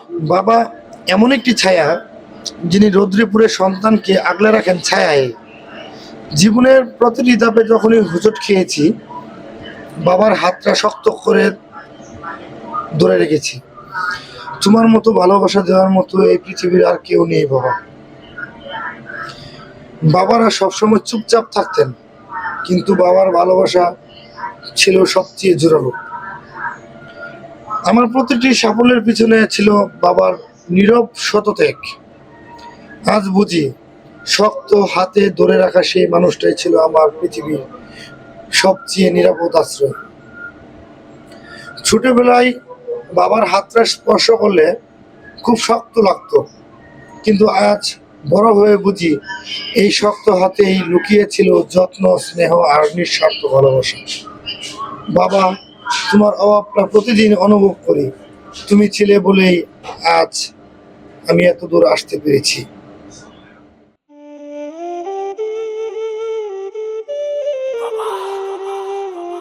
বাবা এমন একটি ছায়া, যিনি রৌদ্রে পুড়ে সন্তানকে আগলে রাখেন ছায়ায়। জীবনের প্রতিটি ধাপে যখনই হোঁচট খেয়েছি, বাবার হাতটা শক্ত করে ধরে রেখেছি। তোমার মতো ভালোবাসা দেওয়ার মতো এই পৃথিবীর আর কেউ নেই বাবা। বাবারা সবসময় চুপচাপ থাকতেন, কিন্তু বাবার ভালোবাসা ছিল সবচেয়ে জোরালো। আমার প্রতিটি সাফল্যের পিছনে ছিল বাবার নীরব সতত্যাগ। আজ বুঝি শক্ত হাতে ধরে রাখা সেই মানুষটাই ছিল আমার পৃথিবীর সবচেয়ে নিরাপদ আশ্রয়। ছোটবেলায় বাবার হাতটা স্পর্শ করলে খুব শক্ত লাগতো, কিন্তু আজ বড় হয়ে বুঝি এই শক্ত হাতেই লুকিয়ে ছিল যত্ন, স্নেহ আর নিঃস্বার্থ ভালোবাসা। বাবা, তোমার অভাবটা প্রতিদিন অনুভব করি। তুমি ছিলে বলেই আজ আমি এত দূর আসতে পেরেছি।